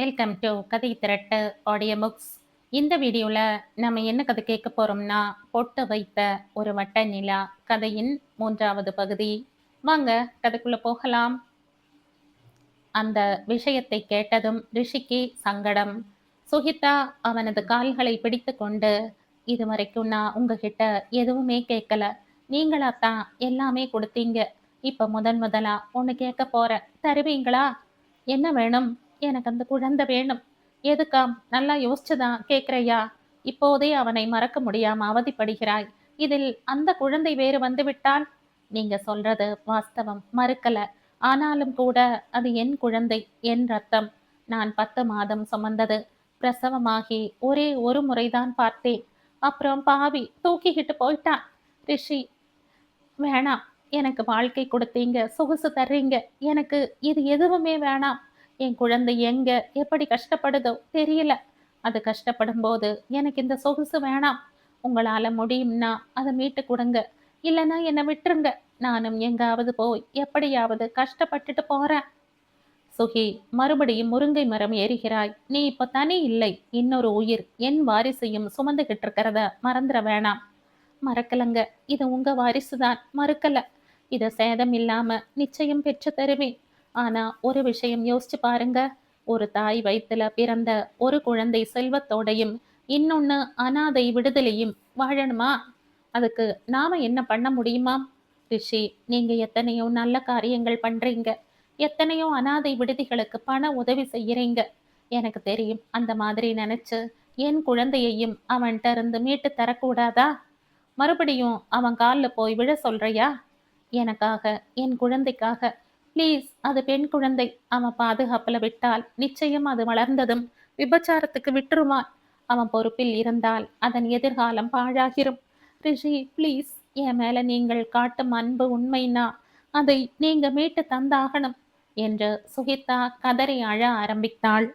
Welcome to கதை திரட்டு audio books. இந்த வீடியோவில் நம்ம என்ன கதை கேட்க போகிறோம்னா, பொட்டு வைத்த ஒரு வட்ட நிலா கதையின் 3வது பகுதி. வாங்க கதைக்குள்ளே போகலாம். அந்த விஷயத்தை கேட்டதும் ரிஷிக்கு சங்கடம். சுகிதா அவனது கால்களை பிடித்து கொண்டு, இதுவரைக்கும் நான் உங்ககிட்ட எதுவுமே கேட்கல, நீங்களாத்தான் எல்லாமே கொடுத்தீங்க. இப்போ முதலா ஒன்று கேட்க போகிறேன், தருவீங்களா? என்ன வேணும்? எனக்கு அந்த குழந்தை வேணும். எதுக்காம்? நல்லா யோசிச்சுதான் கேட்குறையா? இப்போதே அவனை மறக்க முடியாம அவதிப்படுகிறாய். இதில் அந்த குழந்தை வேறு வந்துவிட்டால்? நீங்க சொல்றது வாஸ்தவம், மறுக்கல. ஆனாலும் கூட அது என் குழந்தை, என் ரத்தம். நான் 10 மாதம் சுமந்தது. பிரசவமாகி ஒரே ஒரு முறைதான் பார்த்தேன். அப்புறம் பாவி தூக்கிக்கிட்டு போயிட்டான். ரிஷி, வேணாம். எனக்கு வாழ்க்கை கொடுத்தீங்க, சொகுசு தர்றீங்க. எனக்கு இது எதுவுமே வேணாம். என் குழந்தை எங்க, எப்படி கஷ்டப்படுதோ தெரியல. அது கஷ்டப்படும் போது எனக்கு இந்த சொகுசு வேணாம். உங்களால முடியும்னா அதை மீட்டு கொடுங்க. இல்லைன்னா என்னை விட்டுருங்க. நானும் எங்காவது போய் எப்படியாவது கஷ்டப்பட்டுட்டு போறேன். சுகி, மறுபடியும் முருங்கை மரம் ஏறுகிறாய். நீ இப்போ தனி இல்லை, இன்னொரு உயிர் என் வாரிசையும் சுமந்துகிட்டு இருக்கிறத மறந்துட வேணாம். மறக்கலங்க, இது உங்க வாரிசுதான், மறுக்கல. இத சேதம் இல்லாம நிச்சயம் பெற்று தருவேன். ஆனா ஒரு விஷயம் யோசிச்சு பாருங்க. ஒரு தாய் வயித்துல பிறந்த ஒரு குழந்தை செல்வத்தோடையும் இன்னொன்னு அனாதை விடுதலையும் வாழணுமா? அதுக்கு நாம என்ன பண்ண முடியுமா? ரிஷி, நீங்க எத்தனையோ நல்ல காரியங்கள் பண்றீங்க, எத்தனையோ அனாதை விடுதிகளுக்கு பண உதவி செய்யறீங்க. எனக்கு தெரியும். அந்த மாதிரி நினைச்சு என் குழந்தையையும் அவன்கிட்ட இருந்து மீட்டு தரக்கூடாதா? மறுபடியும் அவன் காலில் போய் விழ சொல்றியா? எனக்காக, என் குழந்தைக்காக ப்ளீஸ். அது பெண் குழந்தை. அவன் பாதுகாப்புல விட்டால் நிச்சயம் அது வளர்ந்ததும் விபச்சாரத்துக்கு விட்டுருவான். அவன் பொறுப்பில் இருந்தால் அதன் எதிர்காலம் பாழாகிரும். ரிஷி, ப்ளீஸ், என் மேல நீங்கள் காட்டும் அன்பு உண்மைனா அதை நீங்க மீட்டு தந்தாகணும் என்று சுகிதா கதறி அழ ஆரம்பித்தாள்.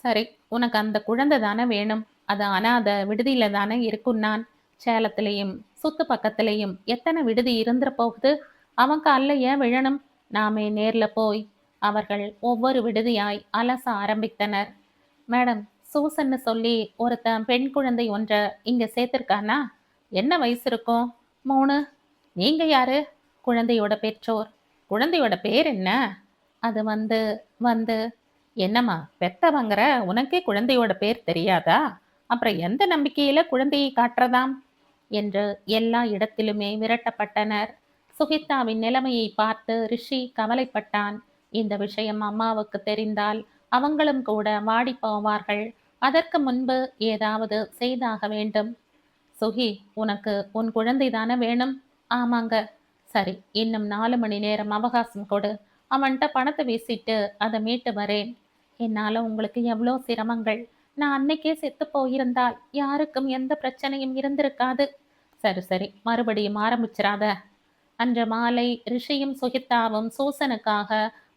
சரி, உனக்கு அந்த குழந்தை தானே வேணும். அது அனாதை விடுதியில தானே இருக்கும். நான் சேலத்திலையும் சுத்து பக்கத்திலையும் எத்தனை விடுதி இருந்துற போகுது. அவன் காலில் ஏன் விழணும்? நாமே நேர்ல போய் அவர்கள் ஒவ்வொரு விடுதியாய் அலச ஆரம்பித்தனர். மேடம், சூசன்னு சொல்லி ஒருத்தன் பெண் குழந்தை ஒன்றை இங்க சேர்த்திருக்கானா? என்ன வயசு இருக்கும்? 3. நீங்க யாரு? குழந்தையோட பெற்றோர். குழந்தையோட பேர் என்ன? அது வந்து வந்து என்னம்மா பெத்தவங்கிற உனக்கே குழந்தையோட பேர் தெரியாதா? அப்புறம் எந்த நம்பிக்கையில குழந்தையை காட்டுறதாம் என்று எல்லா இடத்திலுமே விரட்டப்பட்டனர். சுகித்தாவின் நிலைமையை பார்த்து ரிஷி கவலைப்பட்டான். இந்த விஷயம் அம்மாவுக்கு தெரிந்தால் அவங்களும் கூட வாடி போவார்கள். அதற்கு முன்பு ஏதாவது செய்தாக வேண்டும். சுகி, உனக்கு உன் குழந்தை தானே வேணும்? ஆமாங்க. சரி, இன்னும் 4 மணி நேரம் அவகாசம் கொடு. அவன்கிட்ட பணத்தை வீசிட்டு அதை மீட்டு வரேன். என்னால உங்களுக்கு எவ்வளோ சிரமங்கள். நான் அன்னைக்கே செத்து போயிருந்தால் யாருக்கும் எந்த பிரச்சனையும் இருந்திருக்காது. சரி சரி, மறுபடியும் ஆரம்பிச்சிராத. அன்று மாலை ரிஷியும் சுகித்தாவும் சூசனுக்காக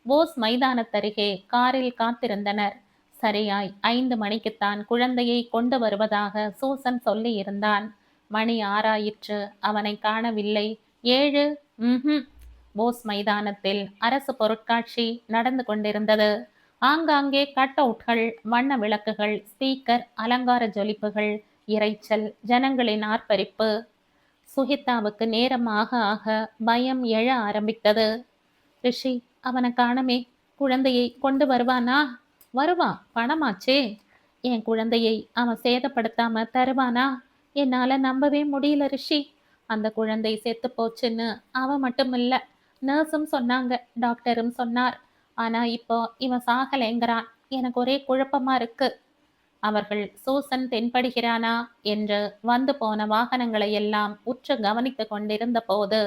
போஸ் மைதானத்தருகே காரில் காத்திருந்தனர். சரியாய் 5 மணிக்குத்தான் குழந்தையை கொண்டு வருவதாக சூசன் சொல்லி இருந்தான். மணி 6 ஆயிற்று. அவனை காணவில்லை. 7. போஸ் மைதானத்தில் அரசு பொருட்காட்சி நடந்து கொண்டிருந்தது. ஆங்காங்கே கட் அவுட்கள், வண்ண விளக்குகள், ஸ்பீக்கர், அலங்கார ஜொலிப்புகள், இரைச்சல், ஜனங்களின் ஆர்ப்பரிப்பு. சுகித்தாவுக்கு நேரம் ஆக ஆக பயம் எழ ஆரம்பித்தது. ரிஷி, அவனை காணமே. குழந்தையை கொண்டு வருவானா? வருவான், பணமாச்சே. என் குழந்தையை அவன் சேதப்படுத்தாம தருவானா? என்னால நம்பவே முடியல ரிஷி. அந்த குழந்தை செத்து போச்சுன்னு அவன் மட்டும் இல்ல, நர்ஸும் சொன்னாங்க, டாக்டரும் சொன்னார். ஆனா இப்போ இவன் சாகலைங்கிறான். எனக்கு ஒரே குழப்பமா இருக்கு. அவர்கள் சூசன் தென்படுகிறானா என்று வந்து போன வாகனங்களை எல்லாம் உற்று கவனித்து கொண்டிருந்த போது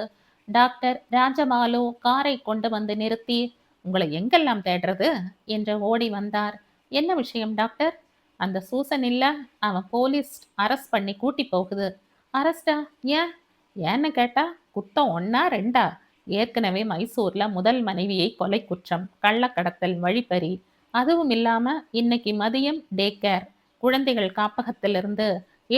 டாக்டர் ராஜபாலு காரை கொண்டு வந்து நிறுத்தி, உங்களை எங்கெல்லாம் தேடுறது என்று ஓடி வந்தார். என்ன விஷயம் டாக்டர்? அந்த சூசன் இல்ல, அவன் போலீஸ் அரெஸ்ட் பண்ணி கூட்டி போகுது. அரெஸ்டா? ஏன்னு கேட்டா, குத்தம் 1ஆ 2ஆ? ஏற்கனவே மைசூர்ல முதல் மனைவியை கொலை குற்றம், கள்ளக்கடத்தல், வழிப்பறி. அதுவும் இல்லாம இன்னைக்கு மதியம் டே கேர் குழந்தைகள் காப்பகத்திலிருந்து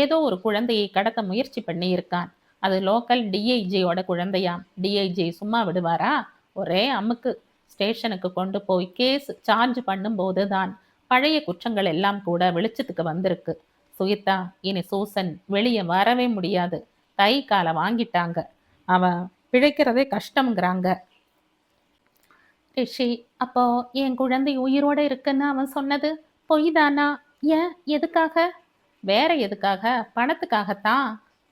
ஏதோ ஒரு குழந்தையை கடத்த முயற்சி பண்ணி இருக்கான். அது லோக்கல் டிஐஜியோட குழந்தையாம். டிஐஜி சும்மா விடுவாரா? ஒரே அமுக்கு. ஸ்டேஷனுக்கு கொண்டு போய் கேஸ் சார்ஜ் பண்ணும்போது தான் பழைய குற்றங்கள் எல்லாம் கூட வெளிச்சத்துக்கு வந்திருக்கு. சுகிதா, இனி சூசன் வெளியே வரவே முடியாது. கை காலை வாங்கிட்டாங்க. அவன் பிழைக்கிறதே கஷ்டம்ங்கிறாங்க. ரிஷி, அப்போ என் குழந்தை உயிரோட இருக்குன்னு அவன் சொன்னது பொய் தானா? ஏன், எதுக்காக? வேற எதுக்காக? பணத்துக்காகத்தான்.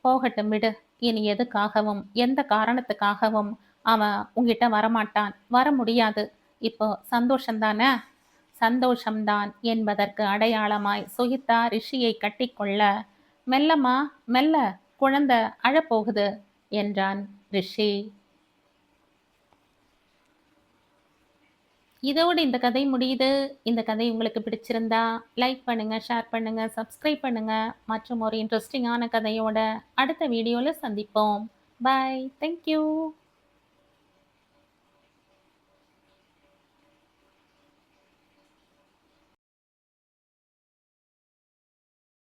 போகட்டும் விடு. இனி எதுக்காகவும் எந்த காரணத்துக்காகவும் அவன் உங்ககிட்ட வரமாட்டான், வர முடியாது. இப்போ சந்தோஷம்தானே? சந்தோஷம்தான் என்பதற்கு அடையாளமாய் சுகிதா ரிஷியை கட்டிக்கொள்ள, மெல்லம்மா மெல்ல, குழந்தை அழப்போகுது என்றான் ரிஷி. இதோடு இந்த கதை முடியுது. இந்த கதை உங்களுக்கு பிடிச்சிருந்தா லைக் பண்ணுங்க, ஷேர் பண்ணுங்க, சப்ஸ்கிரைப் பண்ணுங்க. மற்றும் ஒரு இன்ட்ரெஸ்டிங்கான கதையோட அடுத்த வீடியோவில் சந்திப்போம். பாய். தேங்க்யூ.